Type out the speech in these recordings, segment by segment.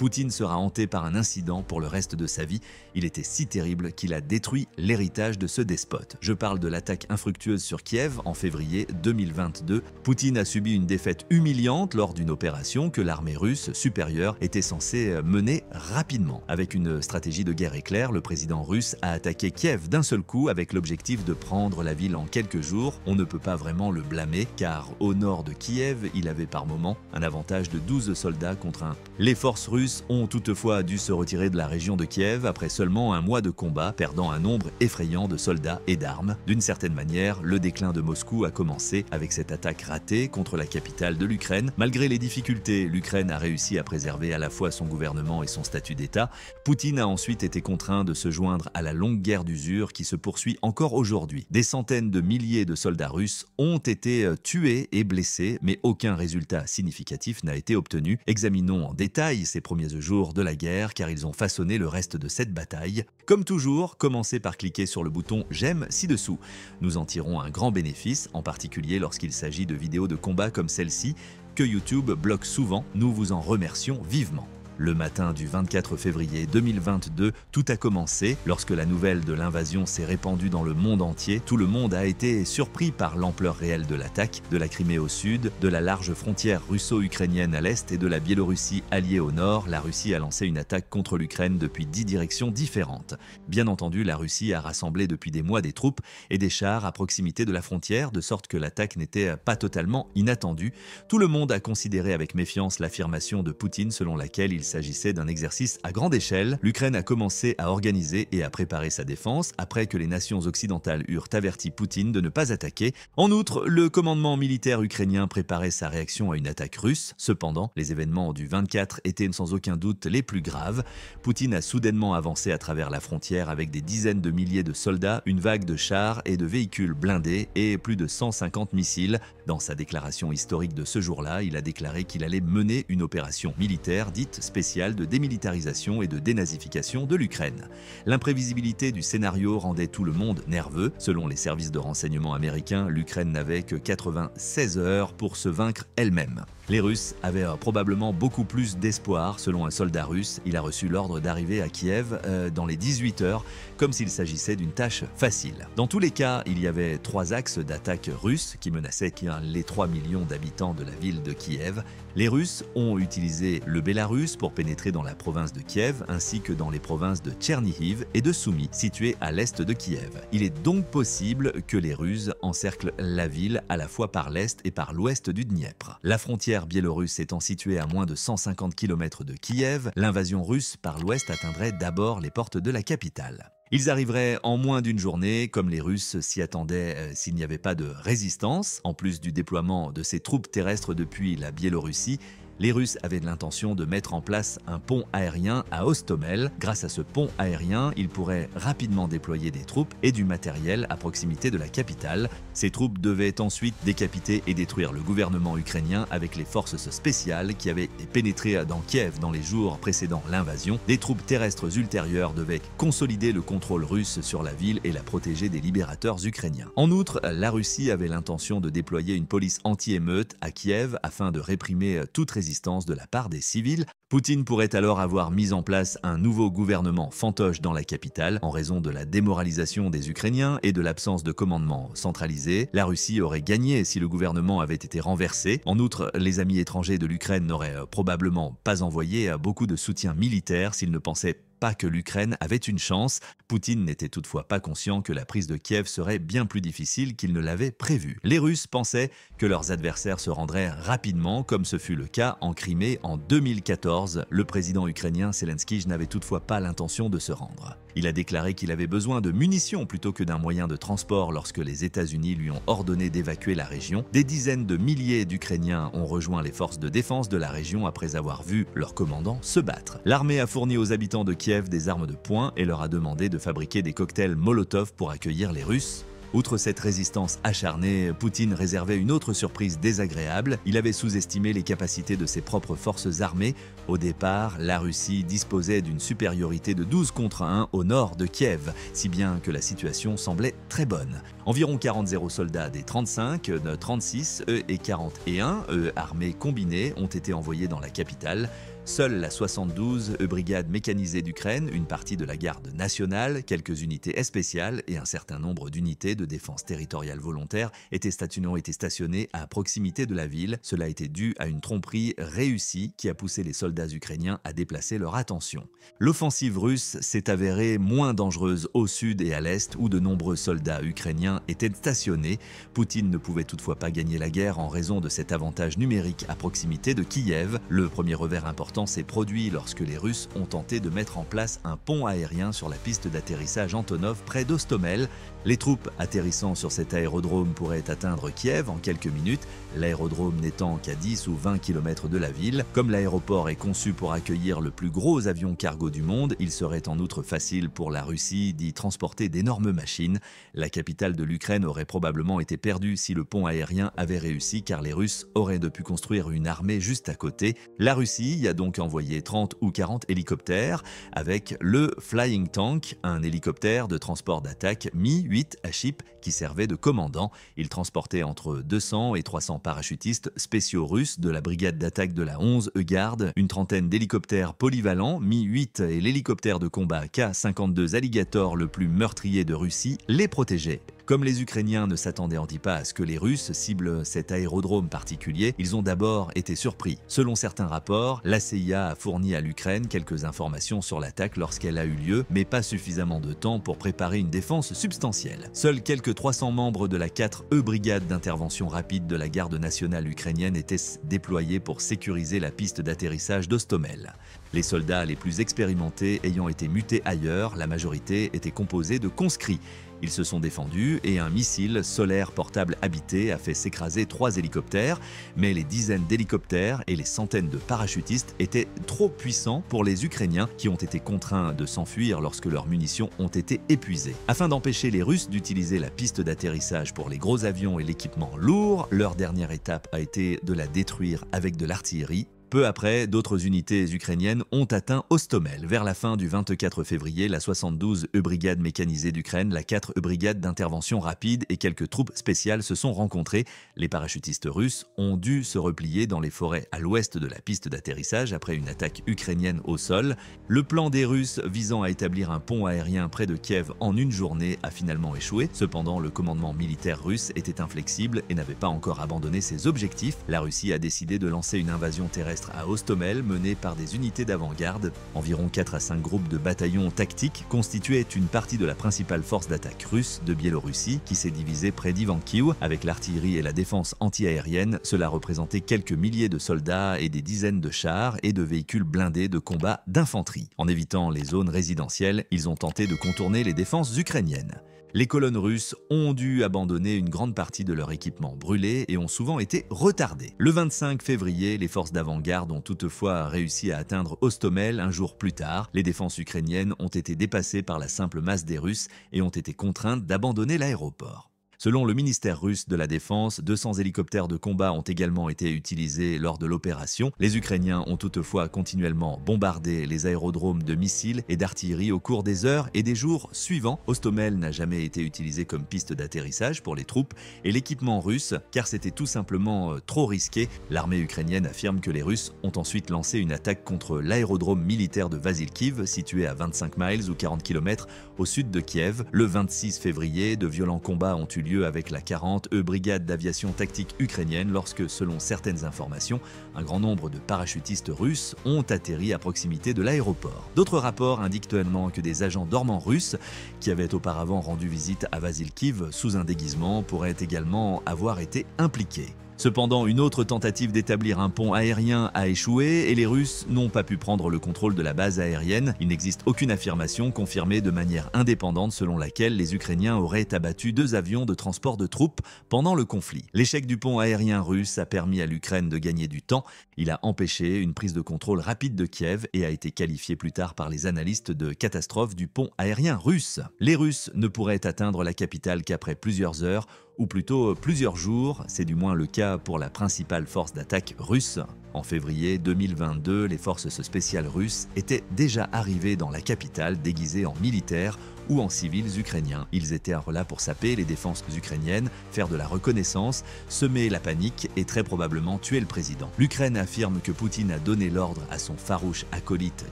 Poutine sera hanté par un incident pour le reste de sa vie. Il était si terrible qu'il a détruit l'héritage de ce despote. Je parle de l'attaque infructueuse sur Kiev en février 2022. Poutine a subi une défaite humiliante lors d'une opération que l'armée russe supérieure était censée mener rapidement. Avec une stratégie de guerre éclair, le président russe a attaqué Kiev d'un seul coup avec l'objectif de prendre la ville en quelques jours. On ne peut pas vraiment le blâmer car au nord de Kiev, il avait par moment un avantage de 12 soldats contre 1. Les forces russes ont toutefois dû se retirer de la région de Kiev après seulement un mois de combat, perdant un nombre effrayant de soldats et d'armes. D'une certaine manière, le déclin de Moscou a commencé avec cette attaque ratée contre la capitale de l'Ukraine. Malgré les difficultés, l'Ukraine a réussi à préserver à la fois son gouvernement et son statut d'État. Poutine a ensuite été contraint de se joindre à la longue guerre d'usure qui se poursuit encore aujourd'hui. Des centaines de milliers de soldats russes ont été tués et blessés, mais aucun résultat significatif n'a été obtenu. Examinons en détail ces premiers jours de la guerre car ils ont façonné le reste de cette bataille. Comme toujours, commencez par cliquer sur le bouton j'aime ci-dessous. Nous en tirons un grand bénéfice, en particulier lorsqu'il s'agit de vidéos de combat comme celle-ci que YouTube bloque souvent. Nous vous en remercions vivement. Le matin du 24 février 2022, tout a commencé. Lorsque la nouvelle de l'invasion s'est répandue dans le monde entier, tout le monde a été surpris par l'ampleur réelle de l'attaque, de la Crimée au sud, de la large frontière russo-ukrainienne à l'est et de la Biélorussie alliée au nord. La Russie a lancé une attaque contre l'Ukraine depuis 10 directions différentes. Bien entendu, la Russie a rassemblé depuis des mois des troupes et des chars à proximité de la frontière, de sorte que l'attaque n'était pas totalement inattendue. Tout le monde a considéré avec méfiance l'affirmation de Poutine selon laquelle il s'agissait d'un exercice à grande échelle. L'Ukraine a commencé à organiser et à préparer sa défense après que les nations occidentales eurent averti Poutine de ne pas attaquer. En outre, le commandement militaire ukrainien préparait sa réaction à une attaque russe. Cependant, les événements du 24 étaient sans aucun doute les plus graves. Poutine a soudainement avancé à travers la frontière avec des dizaines de milliers de soldats, une vague de chars et de véhicules blindés et plus de 150 missiles. Dans sa déclaration historique de ce jour-là, il a déclaré qu'il allait mener une opération militaire dite spéciale de démilitarisation et de dénazification de l'Ukraine. L'imprévisibilité du scénario rendait tout le monde nerveux. Selon les services de renseignement américains, l'Ukraine n'avait que 96 heures pour se vaincre elle-même. Les Russes avaient probablement beaucoup plus d'espoir. Selon un soldat russe, il a reçu l'ordre d'arriver à Kiev dans les 18 heures, comme s'il s'agissait d'une tâche facile. Dans tous les cas, il y avait 3 axes d'attaque russes qui menaçaient les 3 millions d'habitants de la ville de Kiev. Les Russes ont utilisé le Bélarus pour pénétrer dans la province de Kiev, ainsi que dans les provinces de Tchernihiv et de Soumy, situées à l'est de Kiev. Il est donc possible que les Russes encerclent la ville à la fois par l'est et par l'ouest du Dniepr. La frontière biélorusse étant située à moins de 150 km de Kiev, l'invasion russe par l'ouest atteindrait d'abord les portes de la capitale. Ils arriveraient en moins d'une journée, comme les Russes s'y attendaient s'il n'y avait pas de résistance. En plus du déploiement de ces troupes terrestres depuis la Biélorussie, les Russes avaient l'intention de mettre en place un pont aérien à Hostomel. Grâce à ce pont aérien, ils pourraient rapidement déployer des troupes et du matériel à proximité de la capitale. Ces troupes devaient ensuite décapiter et détruire le gouvernement ukrainien avec les forces spéciales qui avaient pénétré dans Kiev dans les jours précédant l'invasion. Des troupes terrestres ultérieures devaient consolider le contrôle russe sur la ville et la protéger des libérateurs ukrainiens. En outre, la Russie avait l'intention de déployer une police anti-émeute à Kiev afin de réprimer toute résistance de la part des civils. Poutine pourrait alors avoir mis en place un nouveau gouvernement fantoche dans la capitale en raison de la démoralisation des Ukrainiens et de l'absence de commandement centralisé. La Russie aurait gagné si le gouvernement avait été renversé. En outre, les amis étrangers de l'Ukraine n'auraient probablement pas envoyé beaucoup de soutien militaire s'ils ne pensaient pas que l'Ukraine avait une chance. Poutine n'était toutefois pas conscient que la prise de Kiev serait bien plus difficile qu'il ne l'avait prévu. Les Russes pensaient que leurs adversaires se rendraient rapidement, comme ce fut le cas en Crimée en 2014. Le président ukrainien Zelensky n'avait toutefois pas l'intention de se rendre. Il a déclaré qu'il avait besoin de munitions plutôt que d'un moyen de transport lorsque les États-Unis lui ont ordonné d'évacuer la région. Des dizaines de milliers d'Ukrainiens ont rejoint les forces de défense de la région après avoir vu leur commandant se battre. L'armée a fourni aux habitants de Kiev des armes de poing et leur a demandé de fabriquer des cocktails Molotov pour accueillir les Russes. Outre cette résistance acharnée, Poutine réservait une autre surprise désagréable. Il avait sous-estimé les capacités de ses propres forces armées. Au départ, la Russie disposait d'une supériorité de 12 contre 1 au nord de Kiev, si bien que la situation semblait très bonne. Environ 40 soldats des 35, 36 et 41 armées combinées ont été envoyés dans la capitale. Seule la 72e brigade mécanisée d'Ukraine, une partie de la garde nationale, quelques unités spéciales et un certain nombre d'unités de défense territoriale volontaire ont été stationnées à proximité de la ville. Cela était dû à une tromperie réussie qui a poussé les soldats ukrainiens à déplacer leur attention. L'offensive russe s'est avérée moins dangereuse au sud et à l'est où de nombreux soldats ukrainiens étaient stationnés. Poutine ne pouvait toutefois pas gagner la guerre en raison de cet avantage numérique à proximité de Kiev. Le premier revers important s'est produit lorsque les Russes ont tenté de mettre en place un pont aérien sur la piste d'atterrissage Antonov près d'Hostomel. Les troupes atterrissant sur cet aérodrome pourraient atteindre Kiev en quelques minutes, l'aérodrome n'étant qu'à 10 ou 20 km de la ville. Comme l'aéroport est conçu pour accueillir le plus gros avion cargo du monde, il serait en outre facile pour la Russie d'y transporter d'énormes machines. La capitale de l'Ukraine aurait probablement été perdue si le pont aérien avait réussi car les Russes auraient pu construire une armée juste à côté. La Russie y a donc envoyé 30 ou 40 hélicoptères avec le Flying Tank, un hélicoptère de transport d'attaque Mi-8 Aship qui servait de commandant. Il transportait entre 200 et 300 parachutistes spéciaux russes de la brigade d'attaque de la 11e garde, une trentaine d'hélicoptères polyvalents Mi-8 et l'hélicoptère de combat K-52 Alligator le plus meurtrier de Russie les protégeaient. Comme les Ukrainiens ne s'attendaient pas à ce que les Russes ciblent cet aérodrome particulier, ils ont d'abord été surpris. Selon certains rapports, la CIA a fourni à l'Ukraine quelques informations sur l'attaque lorsqu'elle a eu lieu, mais pas suffisamment de temps pour préparer une défense substantielle. Seuls quelques 300 membres de la 4e brigade d'intervention rapide de la garde nationale ukrainienne étaient déployés pour sécuriser la piste d'atterrissage d'Hostomel. Les soldats les plus expérimentés ayant été mutés ailleurs, la majorité était composée de conscrits. Ils se sont défendus et un missile solaire portable habité a fait s'écraser 3 hélicoptères, mais les dizaines d'hélicoptères et les centaines de parachutistes étaient trop puissants pour les Ukrainiens qui ont été contraints de s'enfuir lorsque leurs munitions ont été épuisées. Afin d'empêcher les Russes d'utiliser la piste d'atterrissage pour les gros avions et l'équipement lourd, leur dernière étape a été de la détruire avec de l'artillerie. Peu après, d'autres unités ukrainiennes ont atteint Hostomel. Vers la fin du 24 février, la 72e brigade mécanisée d'Ukraine, la 4e brigade d'intervention rapide et quelques troupes spéciales se sont rencontrées. Les parachutistes russes ont dû se replier dans les forêts à l'ouest de la piste d'atterrissage après une attaque ukrainienne au sol. Le plan des Russes visant à établir un pont aérien près de Kiev en une journée a finalement échoué. Cependant, le commandement militaire russe était inflexible et n'avait pas encore abandonné ses objectifs. La Russie a décidé de lancer une invasion terrestre à Hostomel menée par des unités d'avant-garde. Environ 4 à 5 groupes de bataillons tactiques constituaient une partie de la principale force d'attaque russe de Biélorussie qui s'est divisée près d'Ivankiv. Avec l'artillerie et la défense anti-aérienne, cela représentait quelques milliers de soldats et des dizaines de chars et de véhicules blindés de combat d'infanterie. En évitant les zones résidentielles, ils ont tenté de contourner les défenses ukrainiennes. Les colonnes russes ont dû abandonner une grande partie de leur équipement brûlé et ont souvent été retardées. Le 25 février, les forces d'avant-garde ont toutefois réussi à atteindre Hostomel un jour plus tard. Les défenses ukrainiennes ont été dépassées par la simple masse des Russes et ont été contraintes d'abandonner l'aéroport. Selon le ministère russe de la Défense, 200 hélicoptères de combat ont également été utilisés lors de l'opération. Les Ukrainiens ont toutefois continuellement bombardé les aérodromes de missiles et d'artillerie au cours des heures et des jours suivants. Hostomel n'a jamais été utilisé comme piste d'atterrissage pour les troupes et l'équipement russe, car c'était tout simplement trop risqué. L'armée ukrainienne affirme que les Russes ont ensuite lancé une attaque contre l'aérodrome militaire de Vasilkiv, situé à 25 miles ou 40 km au sud de Kiev. Le 26 février, de violents combats ont eu lieu avec la 40e brigade d'aviation tactique ukrainienne lorsque, selon certaines informations, un grand nombre de parachutistes russes ont atterri à proximité de l'aéroport. D'autres rapports indiquent également que des agents dormants russes qui avaient auparavant rendu visite à Vasilkiv sous un déguisement pourraient également avoir été impliqués. Cependant, une autre tentative d'établir un pont aérien a échoué et les Russes n'ont pas pu prendre le contrôle de la base aérienne. Il n'existe aucune affirmation confirmée de manière indépendante selon laquelle les Ukrainiens auraient abattu 2 avions de transport de troupes pendant le conflit. L'échec du pont aérien russe a permis à l'Ukraine de gagner du temps. Il a empêché une prise de contrôle rapide de Kiev et a été qualifié plus tard par les analystes de catastrophe du pont aérien russe. Les Russes ne pourraient atteindre la capitale qu'après plusieurs heures, ou plutôt plusieurs jours, c'est du moins le cas pour la principale force d'attaque russe. En février 2022, les forces spéciales russes étaient déjà arrivées dans la capitale déguisées en militaires ou en civils ukrainiens. Ils étaient là pour saper les défenses ukrainiennes, faire de la reconnaissance, semer la panique et très probablement tuer le président. L'Ukraine affirme que Poutine a donné l'ordre à son farouche acolyte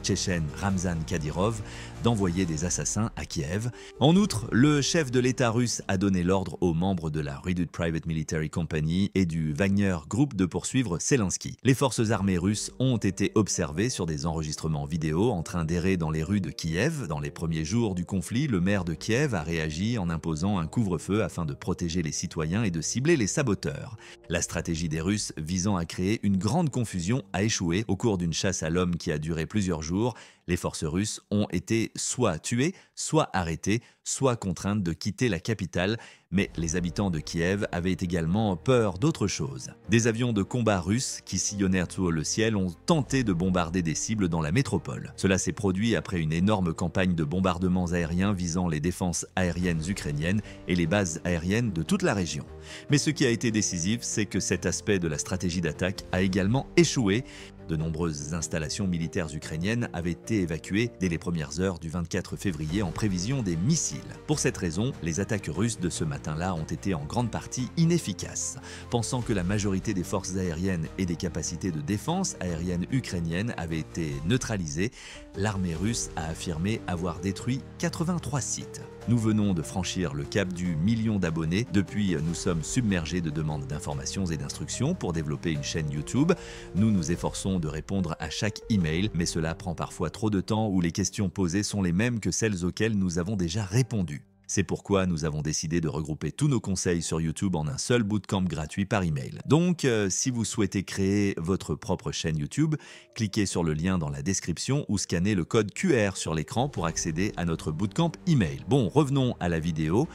tchétchène Ramzan Kadyrov d'envoyer des assassins à Kiev. En outre, le chef de l'État russe a donné l'ordre aux membres de la Redoubt Private Military Company et du Wagner Group de poursuivre Zelensky. Les forces armées russes ont été observées sur des enregistrements vidéo en train d'errer dans les rues de Kiev. Dans les premiers jours du conflit, le maire de Kiev a réagi en imposant un couvre-feu afin de protéger les citoyens et de cibler les saboteurs. La stratégie des Russes visant à créer une grande confusion a échoué au cours d'une chasse à l'homme qui a duré plusieurs jours. Les forces russes ont été soit tuées, soit arrêtées, soit contraintes de quitter la capitale, mais les habitants de Kiev avaient également peur d'autre chose. Des avions de combat russes qui sillonnèrent sous le ciel ont tenté de bombarder des cibles dans la métropole. Cela s'est produit après une énorme campagne de bombardements aériens visant les défenses aériennes ukrainiennes et les bases aériennes de toute la région. Mais ce qui a été décisif, c'est que cet aspect de la stratégie d'attaque a également échoué. De nombreuses installations militaires ukrainiennes avaient été évacuées dès les premières heures du 24 février en prévision des missiles. Pour cette raison, les attaques russes de ce matin-là ont été en grande partie inefficaces. Pensant que la majorité des forces aériennes et des capacités de défense aérienne ukrainiennes avaient été neutralisées, l'armée russe a affirmé avoir détruit 83 sites. Nous venons de franchir le cap du million d'abonnés. Depuis, nous sommes submergés de demandes d'informations et d'instructions pour développer une chaîne YouTube. Nous nous efforçons de répondre à chaque email, mais cela prend parfois trop de temps ou les questions posées sont les mêmes que celles auxquelles nous avons déjà répondu. C'est pourquoi nous avons décidé de regrouper tous nos conseils sur YouTube en un seul bootcamp gratuit par email. Donc, si vous souhaitez créer votre propre chaîne YouTube, cliquez sur le lien dans la description ou scannez le code QR sur l'écran pour accéder à notre bootcamp email. Bon, revenons à la vidéo.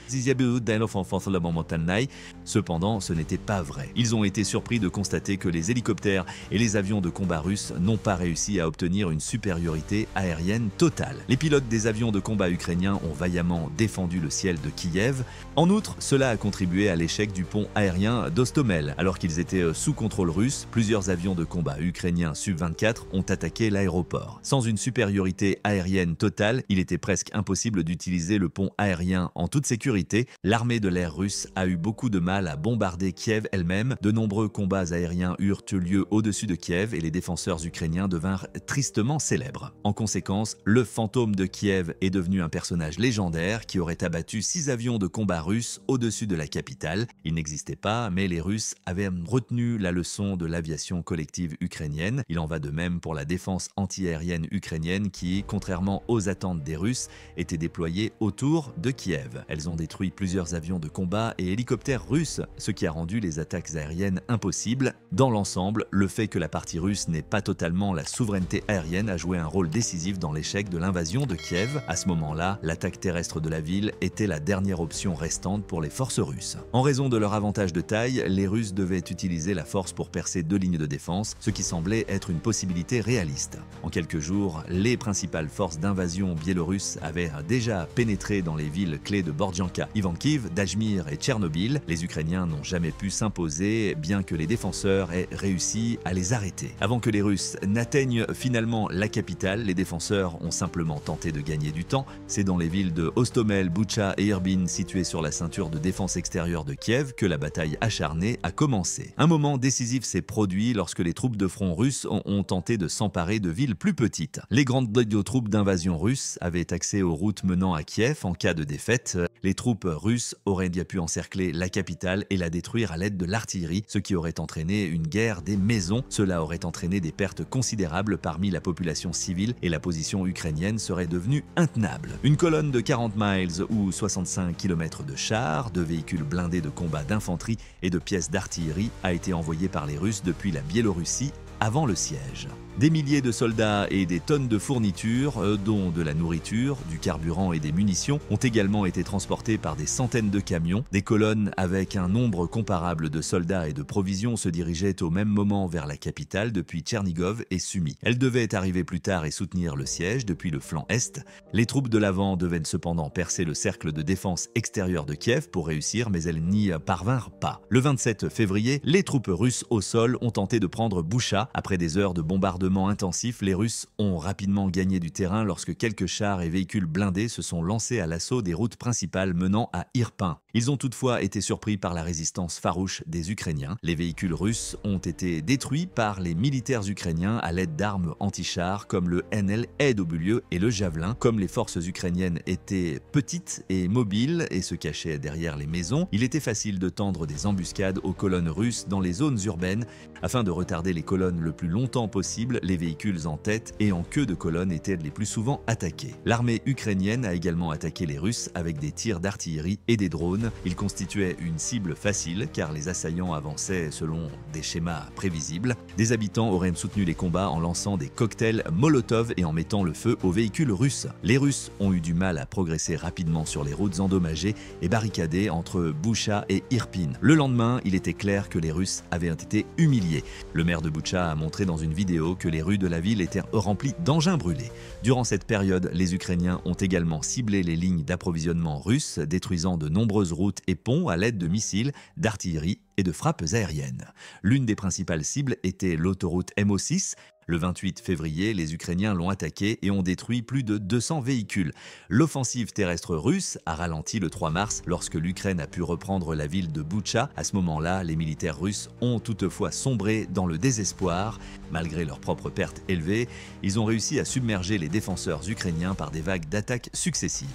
Cependant, ce n'était pas vrai. Ils ont été surpris de constater que les hélicoptères et les avions de combat russes n'ont pas réussi à obtenir une supériorité aérienne totale. Les pilotes des avions de combat ukrainiens ont vaillamment défendu le ciel de Kiev. En outre, cela a contribué à l'échec du pont aérien d'Hostomel. Alors qu'ils étaient sous contrôle russe, plusieurs avions de combat ukrainiens Su-24 ont attaqué l'aéroport. Sans une supériorité aérienne totale, il était presque impossible d'utiliser le pont aérien en toute sécurité. L'armée de l'air russe a eu beaucoup de mal à bombarder Kiev elle-même. De nombreux combats aériens eurent lieu au-dessus de Kiev et les défenseurs ukrainiens devinrent tristement célèbres. En conséquence, le fantôme de Kiev est devenu un personnage légendaire qui aurait abattu 6 avions de combat russes au-dessus de la capitale. Il n'existait pas, mais les Russes avaient retenu la leçon de l'aviation collective ukrainienne. Il en va de même pour la défense antiaérienne ukrainienne qui, contrairement aux attentes des Russes, était déployée autour de Kiev. Elles ont détruit plusieurs avions de combat et hélicoptères russes, ce qui a rendu les attaques aériennes impossibles. Dans l'ensemble, le fait que la partie russe n'ait pas totalement la souveraineté aérienne a joué un rôle décisif dans l'échec de l'invasion de Kiev. À ce moment-là, l'attaque terrestre de la ville était la dernière option restante pour les forces russes. En raison de leur avantage de taille, les Russes devaient utiliser la force pour percer 2 lignes de défense, ce qui semblait être une possibilité réaliste. En quelques jours, les principales forces d'invasion biélorusses avaient déjà pénétré dans les villes clés de Bordianka, Ivankiv, Dajmir et Tchernobyl. Les Ukrainiens n'ont jamais pu s'imposer, bien que les défenseurs aient réussi à les arrêter. Avant que les Russes n'atteignent finalement la capitale, les défenseurs ont simplement tenté de gagner du temps. C'est dans les villes de Hostomel, Boutcha et Irpin, situés sur la ceinture de défense extérieure de Kiev, que la bataille acharnée a commencé. Un moment décisif s'est produit lorsque les troupes de front russes ont tenté de s'emparer de villes plus petites. Les grandes troupes d'invasion russes avaient accès aux routes menant à Kiev en cas de défaite. Les troupes russes auraient bien pu encercler la capitale et la détruire à l'aide de l'artillerie, ce qui aurait entraîné une guerre des maisons. Cela aurait entraîné des pertes considérables parmi la population civile et la position ukrainienne serait devenue intenable. Une colonne de 40 miles ou 65 km de chars, de véhicules blindés de combat d'infanterie et de pièces d'artillerie a été envoyée par les Russes depuis la Biélorussie avant le siège. Des milliers de soldats et des tonnes de fournitures, dont de la nourriture, du carburant et des munitions, ont également été transportés transportés par des centaines de camions. Des colonnes avec un nombre comparable de soldats et de provisions se dirigeaient au même moment vers la capitale depuis Tchernigov et Sumy. Elles devaient arriver plus tard et soutenir le siège depuis le flanc est. Les troupes de l'avant devaient cependant percer le cercle de défense extérieur de Kiev pour réussir, mais elles n'y parvinrent pas. Le 27 février, les troupes russes au sol ont tenté de prendre Boucha. Après des heures de bombardement intensif, les Russes ont rapidement gagné du terrain lorsque quelques chars et véhicules blindés se sont lancés à l'assaut des routes principales menant à Irpin. Ils ont toutefois été surpris par la résistance farouche des Ukrainiens. Les véhicules russes ont été détruits par les militaires ukrainiens à l'aide d'armes anti-chars comme le NLAW et le Javelin. Comme les forces ukrainiennes étaient petites et mobiles et se cachaient derrière les maisons, il était facile de tendre des embuscades aux colonnes russes dans les zones urbaines. Afin de retarder les colonnes le plus longtemps possible, les véhicules en tête et en queue de colonne étaient les plus souvent attaqués. L'armée ukrainienne a également attaqué les Russes avec des tirs d'artillerie et des drones. Ils constituaient une cible facile car les assaillants avançaient selon des schémas prévisibles. Des habitants auraient soutenu les combats en lançant des cocktails Molotov et en mettant le feu aux véhicules russes. Les Russes ont eu du mal à progresser rapidement sur les routes endommagées et barricadées entre Boucha et Irpin. Le lendemain, il était clair que les Russes avaient été humiliés. Le maire de Boucha a montré dans une vidéo que les rues de la ville étaient remplies d'engins brûlés. Durant cette période, les Ukrainiens ont également ciblé les lignes d'approvisionnement russes, détruisant de nombreuses routes et ponts à l'aide de missiles, d'artillerie et de frappes aériennes. L'une des principales cibles était l'autoroute MO6. Le 28 février, les Ukrainiens l'ont attaqué et ont détruit plus de 200 véhicules. L'offensive terrestre russe a ralenti le 3 mars lorsque l'Ukraine a pu reprendre la ville de Boutcha. À ce moment-là, les militaires russes ont toutefois sombré dans le désespoir. Malgré leurs propres pertes élevées, ils ont réussi à submerger les défenseurs ukrainiens par des vagues d'attaques successives.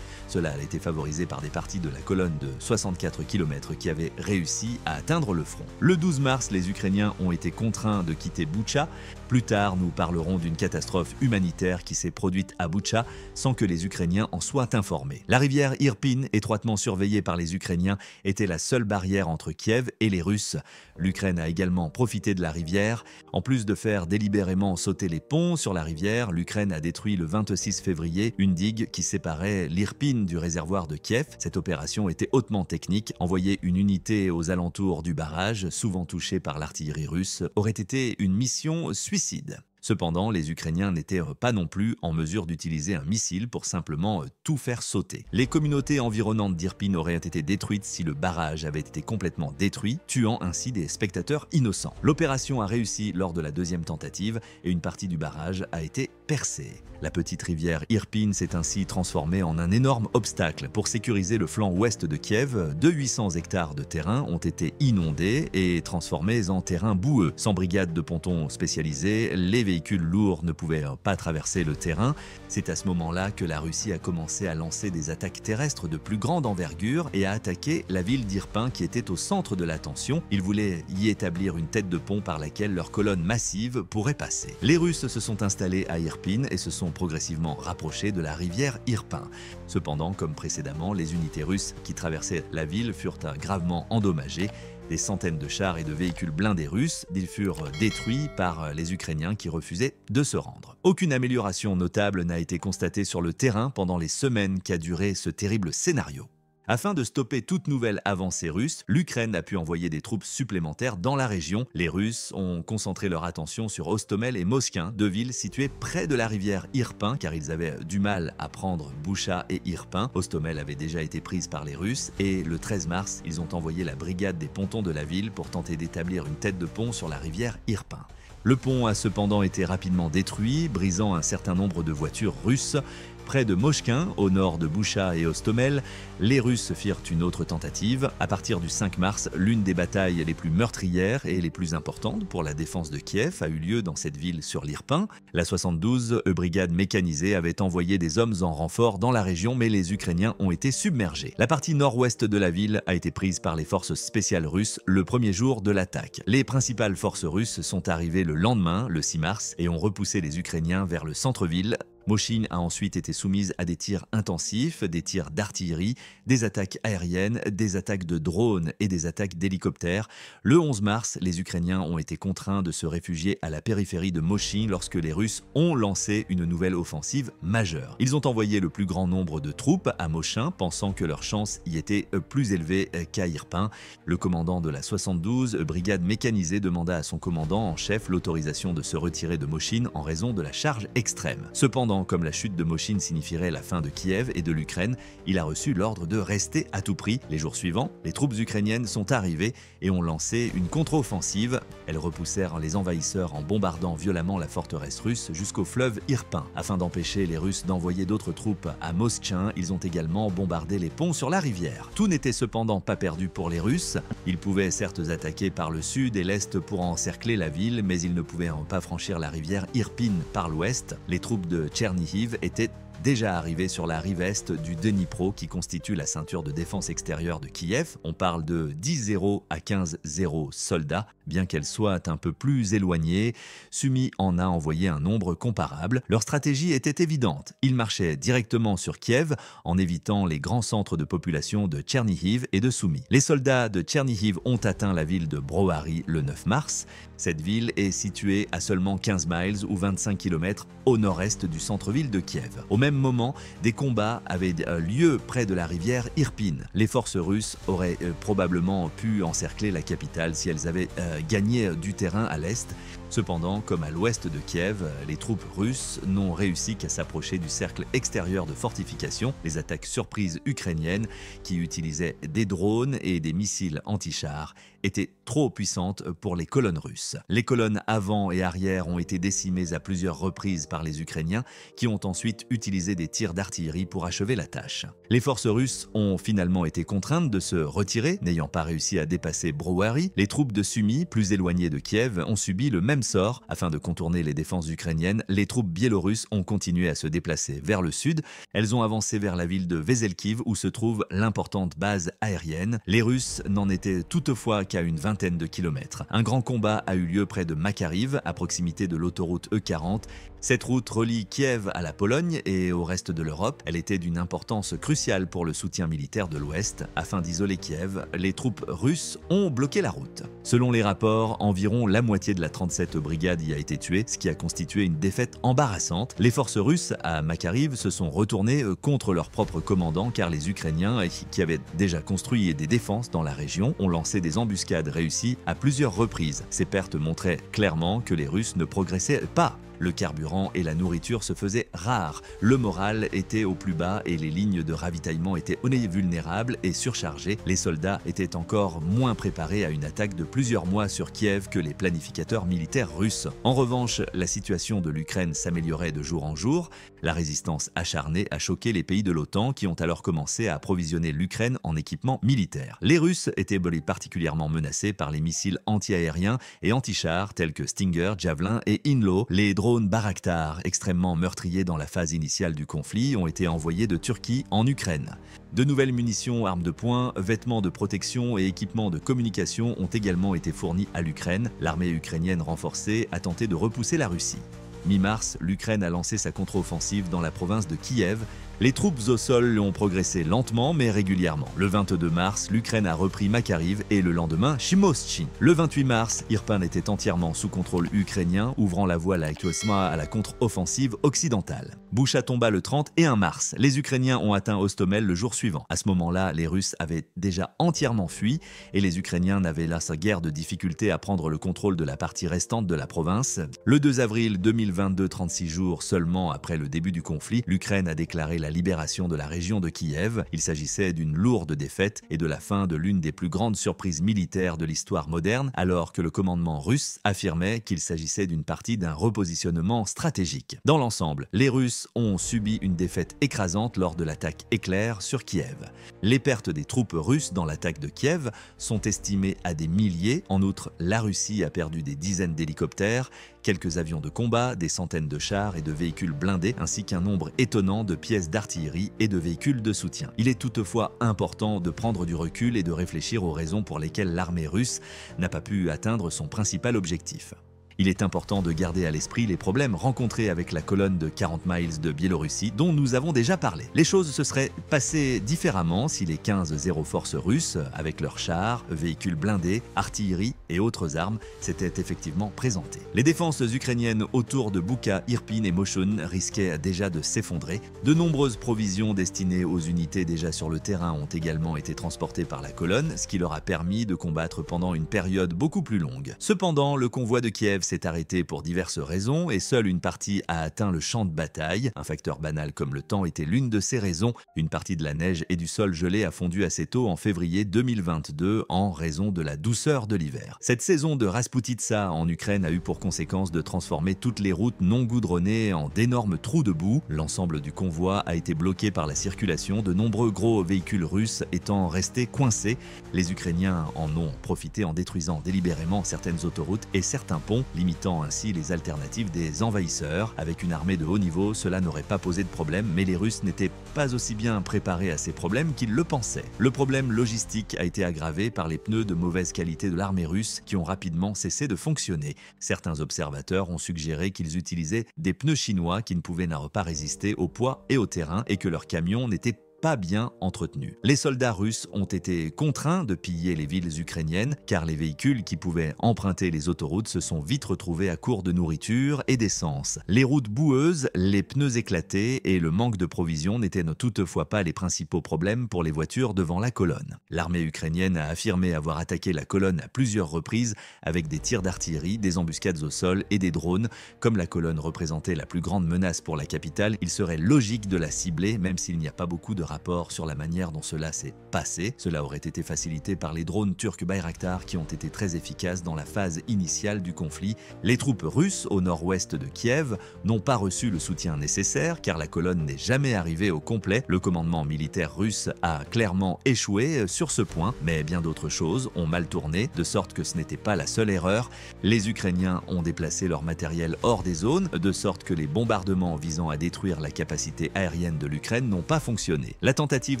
Cela a été favorisé par des parties de la colonne de 64 km qui avaient réussi à atteindre le front. Le 12 mars, les Ukrainiens ont été contraints de quitter Boutcha. Plus tard, nous parlerons d'une catastrophe humanitaire qui s'est produite à Boutcha sans que les Ukrainiens en soient informés. La rivière Irpin, étroitement surveillée par les Ukrainiens, était la seule barrière entre Kiev et les Russes. L'Ukraine a également profité de la rivière. En plus de faire délibérément sauter les ponts sur la rivière, l'Ukraine a détruit le 26 février une digue qui séparait l'Irpin du réservoir de Kiev. Cette opération était hautement technique. Envoyer une unité aux alentours du barrage, souvent touchée par l'artillerie russe, aurait été une mission suicide. Cependant, les Ukrainiens n'étaient pas non plus en mesure d'utiliser un missile pour simplement tout faire sauter. Les communautés environnantes d'Irpin auraient été détruites si le barrage avait été complètement détruit, tuant ainsi des spectateurs innocents. L'opération a réussi lors de la deuxième tentative et une partie du barrage a été percée. La petite rivière Irpin s'est ainsi transformée en un énorme obstacle. Pour sécuriser le flanc ouest de Kiev, 800 hectares de terrain ont été inondés et transformés en terrain boueux. Sans brigade de pontons spécialisés, les véhicules lourds ne pouvaient pas traverser le terrain. C'est à ce moment-là que la Russie a commencé à lancer des attaques terrestres de plus grande envergure et à attaquer la ville d'Irpin qui était au centre de l'attention. Ils voulaient y établir une tête de pont par laquelle leur colonne massive pourrait passer. Les Russes se sont installés à Irpin et se sont progressivement rapprochés de la rivière Irpin. Cependant, comme précédemment, les unités russes qui traversaient la ville furent gravement endommagées. Des centaines de chars et de véhicules blindés russes furent détruits par les Ukrainiens qui refusaient de se rendre. Aucune amélioration notable n'a été constatée sur le terrain pendant les semaines qu'a duré ce terrible scénario. Afin de stopper toute nouvelle avancée russe, l'Ukraine a pu envoyer des troupes supplémentaires dans la région. Les Russes ont concentré leur attention sur Hostomel et Moskhin, deux villes situées près de la rivière Irpin, car ils avaient du mal à prendre Boucha et Irpin. Hostomel avait déjà été prise par les Russes et le 13 mars, ils ont envoyé la brigade des pontons de la ville pour tenter d'établir une tête de pont sur la rivière Irpin. Le pont a cependant été rapidement détruit, brisant un certain nombre de voitures russes. Près de Moshkin, au nord de Boucha et Hostomel, les Russes firent une autre tentative. À partir du 5 mars, l'une des batailles les plus meurtrières et les plus importantes pour la défense de Kiev a eu lieu dans cette ville sur l'Irpin. La 72e brigade mécanisée avait envoyé des hommes en renfort dans la région, mais les Ukrainiens ont été submergés. La partie nord-ouest de la ville a été prise par les forces spéciales russes le premier jour de l'attaque. Les principales forces russes sont arrivées le lendemain, le 6 mars, et ont repoussé les Ukrainiens vers le centre-ville. Moshine a ensuite été soumise à des tirs intensifs, des tirs d'artillerie, des attaques aériennes, des attaques de drones et des attaques d'hélicoptères. Le 11 mars, les Ukrainiens ont été contraints de se réfugier à la périphérie de Moshine lorsque les Russes ont lancé une nouvelle offensive majeure. Ils ont envoyé le plus grand nombre de troupes à Mochin, pensant que leurs chances y étaient plus élevées qu'à Irpin. Le commandant de la 72 brigade mécanisée demanda à son commandant en chef l'autorisation de se retirer de Moshine en raison de la charge extrême. Cependant, comme la chute de Moshine signifierait la fin de Kiev et de l'Ukraine, il a reçu l'ordre de rester à tout prix. Les jours suivants, les troupes ukrainiennes sont arrivées et ont lancé une contre-offensive. Elles repoussèrent les envahisseurs en bombardant violemment la forteresse russe jusqu'au fleuve Irpin. Afin d'empêcher les Russes d'envoyer d'autres troupes à Moschin, ils ont également bombardé les ponts sur la rivière. Tout n'était cependant pas perdu pour les Russes. Ils pouvaient certes attaquer par le sud et l'est pour encercler la ville, mais ils ne pouvaient pas franchir la rivière Irpin par l'ouest. Les troupes de Tchernihiv étaient déjà arrivées sur la rive est du Dnipro qui constitue la ceinture de défense extérieure de Kiev. On parle de 10-0 à 15-0 soldats, bien qu'elle soit un peu plus éloignée. Sumy en a envoyé un nombre comparable. Leur stratégie était évidente. Ils marchaient directement sur Kiev en évitant les grands centres de population de Tchernihiv et de Sumy. Les soldats de Tchernihiv ont atteint la ville de Brouary le 9 mars. Cette ville est située à seulement 15 miles ou 25 km au nord-est du centre-ville de Kiev. Au même moment, des combats avaient lieu près de la rivière Irpin. Les forces russes auraient probablement pu encercler la capitale si elles avaient gagné du terrain à l'est. Cependant, comme à l'ouest de Kiev, les troupes russes n'ont réussi qu'à s'approcher du cercle extérieur de fortification. Les attaques surprises ukrainiennes, qui utilisaient des drones et des missiles anti-chars, étaient trop puissantes pour les colonnes russes. Les colonnes avant et arrière ont été décimées à plusieurs reprises par les Ukrainiens, qui ont ensuite utilisé des tirs d'artillerie pour achever la tâche. Les forces russes ont finalement été contraintes de se retirer, n'ayant pas réussi à dépasser Brouary. Les troupes de Sumy, plus éloignées de Kiev, ont subi le même sort. Afin de contourner les défenses ukrainiennes, les troupes biélorusses ont continué à se déplacer vers le sud. Elles ont avancé vers la ville de Veselkiv où se trouve l'importante base aérienne. Les Russes n'en étaient toutefois qu'à une vingtaine de kilomètres. Un grand combat a eu lieu près de Makariv, à proximité de l'autoroute E40. Cette route relie Kiev à la Pologne et au reste de l'Europe. Elle était d'une importance cruciale pour le soutien militaire de l'Ouest. Afin d'isoler Kiev, les troupes russes ont bloqué la route. Selon les rapports, environ la moitié de la 37e brigade y a été tuée, ce qui a constitué une défaite embarrassante. Les forces russes à Makariv se sont retournées contre leur propre commandant car les Ukrainiens, qui avaient déjà construit des défenses dans la région, ont lancé des embuscades réussies à plusieurs reprises. Ces pertes montraient clairement que les Russes ne progressaient pas. Le carburant et la nourriture se faisaient rares, le moral était au plus bas et les lignes de ravitaillement étaient vulnérables et surchargées. Les soldats étaient encore moins préparés à une attaque de plusieurs mois sur Kiev que les planificateurs militaires russes. En revanche, la situation de l'Ukraine s'améliorait de jour en jour. La résistance acharnée a choqué les pays de l'OTAN qui ont alors commencé à approvisionner l'Ukraine en équipement militaire. Les Russes étaient particulièrement menacés par les missiles anti-aériens et anti-chars tels que Stinger, Javelin et Inlo. Les drones Bayraktar, extrêmement meurtriers dans la phase initiale du conflit, ont été envoyés de Turquie en Ukraine. De nouvelles munitions, armes de poing, vêtements de protection et équipements de communication ont également été fournis à l'Ukraine. L'armée ukrainienne renforcée a tenté de repousser la Russie. Mi-mars, l'Ukraine a lancé sa contre-offensive dans la province de Kiev. Les troupes au sol ont progressé lentement mais régulièrement. Le 22 mars, l'Ukraine a repris Makariv et le lendemain, Chimoschin. Le 28 mars, Irpin était entièrement sous contrôle ukrainien, ouvrant la voie à la contre-offensive occidentale. Boucha tomba le 30 et 1 mars. Les Ukrainiens ont atteint Hostomel le jour suivant. À ce moment-là, les Russes avaient déjà entièrement fui et les Ukrainiens n'avaient là guère de difficulté à prendre le contrôle de la partie restante de la province. Le 2 avril 2022, 36 jours seulement après le début du conflit, l'Ukraine a déclaré la libération de la région de Kiev. Il s'agissait d'une lourde défaite et de la fin de l'une des plus grandes surprises militaires de l'histoire moderne, alors que le commandement russe affirmait qu'il s'agissait d'une partie d'un repositionnement stratégique. Dans l'ensemble, les Russes ont subi une défaite écrasante lors de l'attaque éclair sur Kiev. Les pertes des troupes russes dans l'attaque de Kiev sont estimées à des milliers. En outre, la Russie a perdu des dizaines d'hélicoptères, quelques avions de combat, des centaines de chars et de véhicules blindés, ainsi qu'un nombre étonnant de pièces d'artillerie et de véhicules de soutien. Il est toutefois important de prendre du recul et de réfléchir aux raisons pour lesquelles l'armée russe n'a pas pu atteindre son principal objectif. Il est important de garder à l'esprit les problèmes rencontrés avec la colonne de 40 miles de Biélorussie dont nous avons déjà parlé. Les choses se seraient passées différemment si les 15 Zero Force russes, avec leurs chars, véhicules blindés, artillerie et autres armes, s'étaient effectivement présentés. Les défenses ukrainiennes autour de Bucha, Irpin et Moshun risquaient déjà de s'effondrer. De nombreuses provisions destinées aux unités déjà sur le terrain ont également été transportées par la colonne, ce qui leur a permis de combattre pendant une période beaucoup plus longue. Cependant, le convoi de Kiev s'est arrêté pour diverses raisons et seule une partie a atteint le champ de bataille. Un facteur banal comme le temps était l'une de ces raisons. Une partie de la neige et du sol gelé a fondu assez tôt en février 2022 en raison de la douceur de l'hiver. Cette saison de Rasputitsa en Ukraine a eu pour conséquence de transformer toutes les routes non goudronnées en d'énormes trous de boue. L'ensemble du convoi a été bloqué par la circulation, de nombreux gros véhicules russes étant restés coincés. Les Ukrainiens en ont profité en détruisant délibérément certaines autoroutes et certains ponts, limitant ainsi les alternatives des envahisseurs. Avec une armée de haut niveau, cela n'aurait pas posé de problème, mais les Russes n'étaient pas aussi bien préparés à ces problèmes qu'ils le pensaient. Le problème logistique a été aggravé par les pneus de mauvaise qualité de l'armée russe qui ont rapidement cessé de fonctionner. Certains observateurs ont suggéré qu'ils utilisaient des pneus chinois qui ne pouvaient pas résister au poids et au terrain et que leurs camions n'étaient pas bien entretenus. Les soldats russes ont été contraints de piller les villes ukrainiennes car les véhicules qui pouvaient emprunter les autoroutes se sont vite retrouvés à court de nourriture et d'essence. Les routes boueuses, les pneus éclatés et le manque de provisions n'étaient toutefois pas les principaux problèmes pour les voitures devant la colonne. L'armée ukrainienne a affirmé avoir attaqué la colonne à plusieurs reprises avec des tirs d'artillerie, des embuscades au sol et des drones. Comme la colonne représentait la plus grande menace pour la capitale, il serait logique de la cibler même s'il n'y a pas beaucoup de rapport sur la manière dont cela s'est passé. Cela aurait été facilité par les drones turcs Bayraktar qui ont été très efficaces dans la phase initiale du conflit. Les troupes russes au nord-ouest de Kiev n'ont pas reçu le soutien nécessaire car la colonne n'est jamais arrivée au complet. Le commandement militaire russe a clairement échoué sur ce point, mais bien d'autres choses ont mal tourné, de sorte que ce n'était pas la seule erreur. Les Ukrainiens ont déplacé leur matériel hors des zones, de sorte que les bombardements visant à détruire la capacité aérienne de l'Ukraine n'ont pas fonctionné. La tentative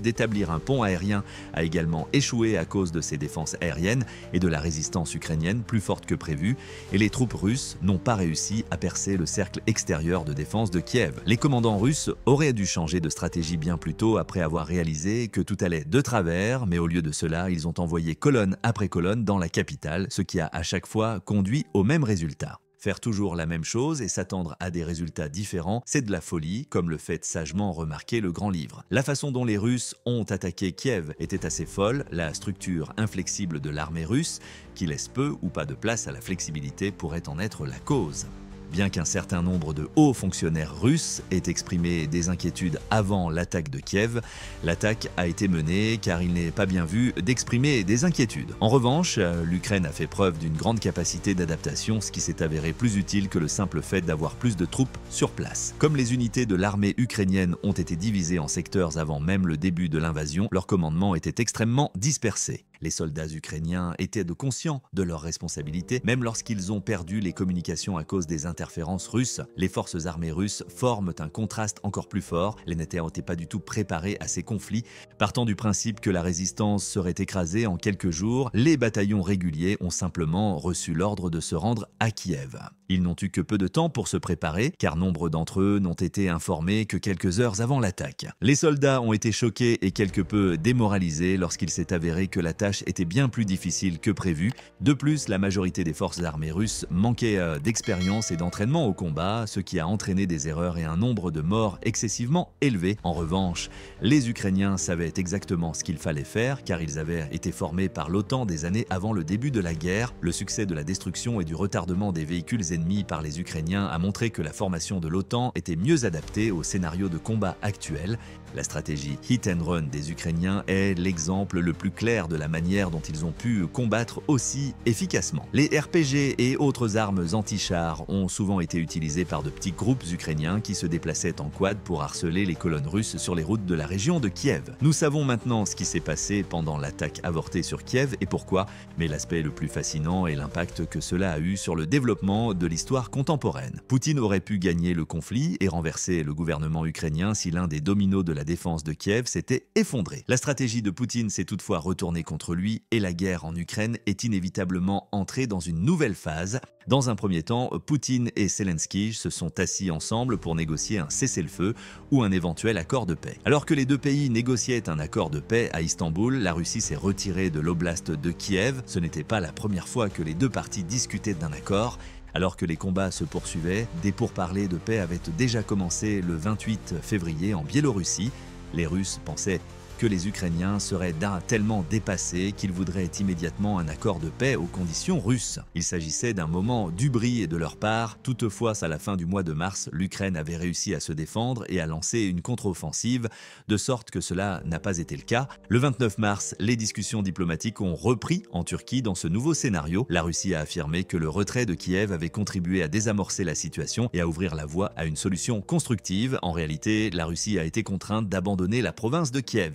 d'établir un pont aérien a également échoué à cause de ces défenses aériennes et de la résistance ukrainienne plus forte que prévu, et les troupes russes n'ont pas réussi à percer le cercle extérieur de défense de Kiev. Les commandants russes auraient dû changer de stratégie bien plus tôt après avoir réalisé que tout allait de travers, mais au lieu de cela, ils ont envoyé colonne après colonne dans la capitale, ce qui a à chaque fois conduit au même résultat. Faire toujours la même chose et s'attendre à des résultats différents, c'est de la folie, comme le fait sagement remarquer le grand livre. La façon dont les Russes ont attaqué Kiev était assez folle, la structure inflexible de l'armée russe, qui laisse peu ou pas de place à la flexibilité, pourrait en être la cause. Bien qu'un certain nombre de hauts fonctionnaires russes aient exprimé des inquiétudes avant l'attaque de Kiev, l'attaque a été menée car il n'est pas bien vu d'exprimer des inquiétudes. En revanche, l'Ukraine a fait preuve d'une grande capacité d'adaptation, ce qui s'est avéré plus utile que le simple fait d'avoir plus de troupes sur place. Comme les unités de l'armée ukrainienne ont été divisées en secteurs avant même le début de l'invasion, leur commandement était extrêmement dispersé. Les soldats ukrainiens étaient conscients de leurs responsabilités, même lorsqu'ils ont perdu les communications à cause des interférences russes. Les forces armées russes forment un contraste encore plus fort. Les n'étaient pas du tout préparés à ces conflits. Partant du principe que la résistance serait écrasée en quelques jours, les bataillons réguliers ont simplement reçu l'ordre de se rendre à Kiev. Ils n'ont eu que peu de temps pour se préparer, car nombre d'entre eux n'ont été informés que quelques heures avant l'attaque. Les soldats ont été choqués et quelque peu démoralisés lorsqu'il s'est avéré que la tâche était bien plus difficile que prévu. De plus, la majorité des forces armées russes manquaient d'expérience et d'entraînement au combat, ce qui a entraîné des erreurs et un nombre de morts excessivement élevé. En revanche, les Ukrainiens savaient exactement ce qu'il fallait faire, car ils avaient été formés par l'OTAN des années avant le début de la guerre. Le succès de la destruction et du retardement des véhicules ennemis par les Ukrainiens a montré que la formation de l'OTAN était mieux adaptée au scénario de combat actuel. La stratégie hit and run des Ukrainiens est l'exemple le plus clair de la manière dont ils ont pu combattre aussi efficacement. Les RPG et autres armes anti-chars ont souvent été utilisées par de petits groupes ukrainiens qui se déplaçaient en quad pour harceler les colonnes russes sur les routes de la région de Kiev. Nous savons maintenant ce qui s'est passé pendant l'attaque avortée sur Kiev et pourquoi, mais l'aspect le plus fascinant est l'impact que cela a eu sur le développement de de l'histoire contemporaine. Poutine aurait pu gagner le conflit et renverser le gouvernement ukrainien si l'un des dominos de la défense de Kiev s'était effondré. La stratégie de Poutine s'est toutefois retournée contre lui et la guerre en Ukraine est inévitablement entrée dans une nouvelle phase. Dans un premier temps, Poutine et Zelensky se sont assis ensemble pour négocier un cessez-le-feu ou un éventuel accord de paix. Alors que les deux pays négociaient un accord de paix à Istanbul, la Russie s'est retirée de l'oblast de Kiev. Ce n'était pas la première fois que les deux parties discutaient d'un accord. Alors que les combats se poursuivaient, des pourparlers de paix avaient déjà commencé le 28 février en Biélorussie. Les Russes pensaient que les Ukrainiens seraient tellement dépassés qu'ils voudraient immédiatement un accord de paix aux conditions russes. Il s'agissait d'un moment d'hubris de leur part. Toutefois, à la fin du mois de mars, l'Ukraine avait réussi à se défendre et à lancer une contre-offensive, de sorte que cela n'a pas été le cas. Le 29 mars, les discussions diplomatiques ont repris en Turquie dans ce nouveau scénario. La Russie a affirmé que le retrait de Kiev avait contribué à désamorcer la situation et à ouvrir la voie à une solution constructive. En réalité, la Russie a été contrainte d'abandonner la province de Kiev.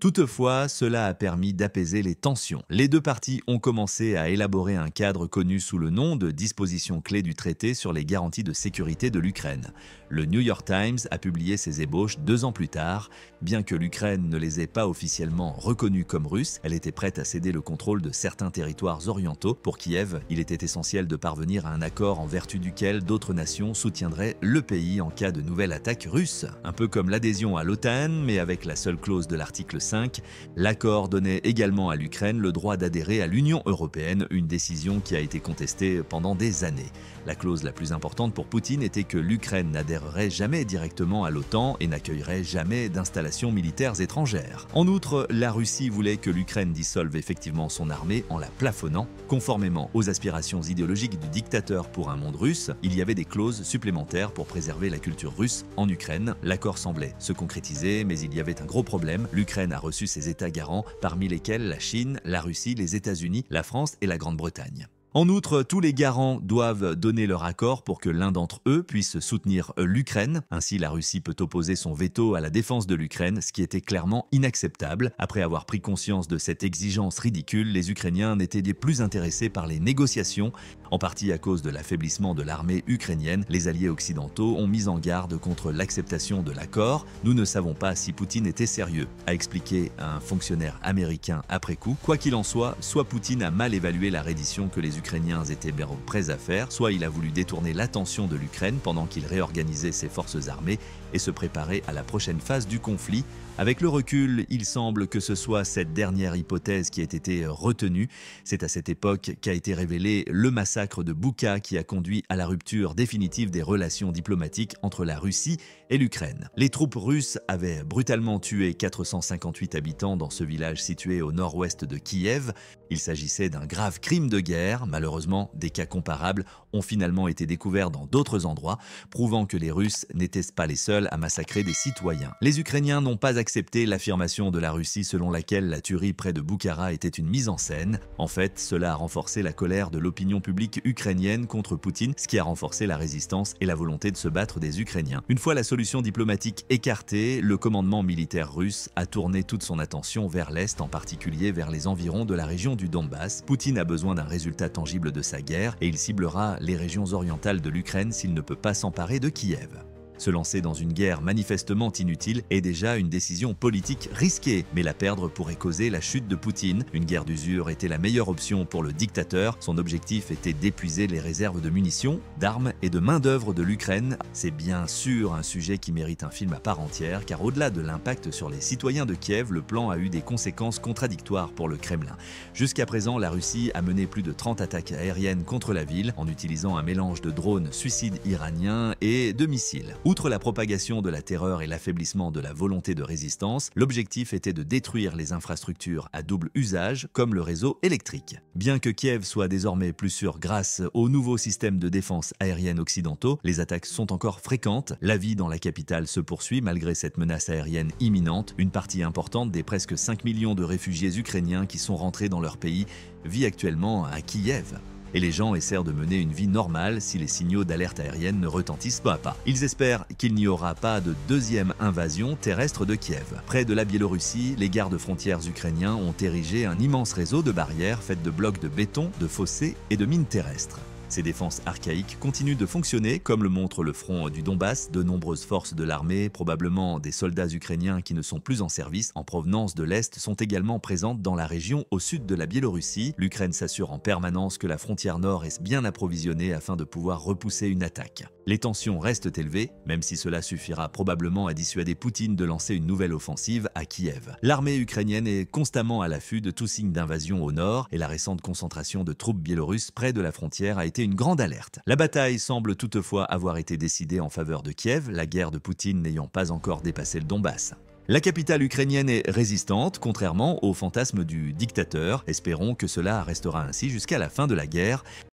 Toutefois, cela a permis d'apaiser les tensions. Les deux parties ont commencé à élaborer un cadre connu sous le nom de dispositions clés du traité sur les garanties de sécurité de l'Ukraine. Le New York Times a publié ces ébauches 2 ans plus tard. Bien que l'Ukraine ne les ait pas officiellement reconnues comme russes, elle était prête à céder le contrôle de certains territoires orientaux. Pour Kiev, il était essentiel de parvenir à un accord en vertu duquel d'autres nations soutiendraient le pays en cas de nouvelle attaque russe. Un peu comme l'adhésion à l'OTAN, mais avec la seule clause de l'article 5, l'accord donnait également à l'Ukraine le droit d'adhérer à l'Union européenne, une décision qui a été contestée pendant des années. La clause la plus importante pour Poutine était que l'Ukraine n'adhérerait jamais directement à l'OTAN et n'accueillerait jamais d'installations militaires étrangères. En outre, la Russie voulait que l'Ukraine dissolve effectivement son armée en la plafonnant. Conformément aux aspirations idéologiques du dictateur pour un monde russe, il y avait des clauses supplémentaires pour préserver la culture russe en Ukraine. L'accord semblait se concrétiser, mais il y avait un gros problème. L'Ukraine a reçu ses États garants, parmi lesquels la Chine, la Russie, les États-Unis, la France et la Grande-Bretagne. En outre, tous les garants doivent donner leur accord pour que l'un d'entre eux puisse soutenir l'Ukraine. Ainsi, la Russie peut opposer son veto à la défense de l'Ukraine, ce qui était clairement inacceptable. Après avoir pris conscience de cette exigence ridicule, les Ukrainiens n'étaient plus intéressés par les négociations. En partie à cause de l'affaiblissement de l'armée ukrainienne, les alliés occidentaux ont mis en garde contre l'acceptation de l'accord. Nous ne savons pas si Poutine était sérieux, a expliqué un fonctionnaire américain après coup. Quoi qu'il en soit Poutine a mal évalué la reddition que les Ukrainiens étaient prêts à faire, soit il a voulu détourner l'attention de l'Ukraine pendant qu'il réorganisait ses forces armées et se préparer à la prochaine phase du conflit. Avec le recul, il semble que ce soit cette dernière hypothèse qui ait été retenue. C'est à cette époque qu'a été révélé le massacre de Bouka qui a conduit à la rupture définitive des relations diplomatiques entre la Russie et l'Ukraine. Les troupes russes avaient brutalement tué 458 habitants dans ce village situé au nord-ouest de Kiev. Il s'agissait d'un grave crime de guerre. Malheureusement, des cas comparables ont finalement été découverts dans d'autres endroits, prouvant que les Russes n'étaient pas les seuls à massacrer des citoyens. Les Ukrainiens n'ont pas accepté l'affirmation de la Russie selon laquelle la tuerie près de Boukhara était une mise en scène. En fait, cela a renforcé la colère de l'opinion publique ukrainienne contre Poutine, ce qui a renforcé la résistance et la volonté de se battre des Ukrainiens. Une fois la solution diplomatique écartée, le commandement militaire russe a tourné toute son attention vers l'Est, en particulier vers les environs de la région du Donbass. Poutine a besoin d'un résultat tangible de sa guerre et il ciblera les régions orientales de l'Ukraine s'il ne peut pas s'emparer de Kiev. Se lancer dans une guerre manifestement inutile est déjà une décision politique risquée, mais la perdre pourrait causer la chute de Poutine. Une guerre d'usure était la meilleure option pour le dictateur. Son objectif était d'épuiser les réserves de munitions, d'armes et de main-d'œuvre de l'Ukraine. C'est bien sûr un sujet qui mérite un film à part entière, car au-delà de l'impact sur les citoyens de Kiev, le plan a eu des conséquences contradictoires pour le Kremlin. Jusqu'à présent, la Russie a mené plus de 30 attaques aériennes contre la ville, en utilisant un mélange de drones suicides iraniens et de missiles. Outre la propagation de la terreur et l'affaiblissement de la volonté de résistance, l'objectif était de détruire les infrastructures à double usage, comme le réseau électrique. Bien que Kiev soit désormais plus sûr grâce aux nouveaux systèmes de défense aérienne occidentaux, les attaques sont encore fréquentes. La vie dans la capitale se poursuit malgré cette menace aérienne imminente. Une partie importante des presque 5 millions de réfugiés ukrainiens qui sont rentrés dans leur pays vit actuellement à Kiev. Et les gens essaient de mener une vie normale si les signaux d'alerte aérienne ne retentissent pas. Ils espèrent qu'il n'y aura pas de deuxième invasion terrestre de Kiev. Près de la Biélorussie, les gardes-frontières ukrainiens ont érigé un immense réseau de barrières faites de blocs de béton, de fossés et de mines terrestres. Ces défenses archaïques continuent de fonctionner, comme le montre le front du Donbass. De nombreuses forces de l'armée, probablement des soldats ukrainiens qui ne sont plus en service en provenance de l'Est, sont également présentes dans la région au sud de la Biélorussie. L'Ukraine s'assure en permanence que la frontière nord est bien approvisionnée afin de pouvoir repousser une attaque. Les tensions restent élevées, même si cela suffira probablement à dissuader Poutine de lancer une nouvelle offensive à Kiev. L'armée ukrainienne est constamment à l'affût de tout signe d'invasion au nord et la récente concentration de troupes biélorusses près de la frontière a été une grande alerte. La bataille semble toutefois avoir été décidée en faveur de Kiev, la guerre de Poutine n'ayant pas encore dépassé le Donbass. La capitale ukrainienne est résistante, contrairement au fantasme du dictateur. Espérons que cela restera ainsi jusqu'à la fin de la guerre.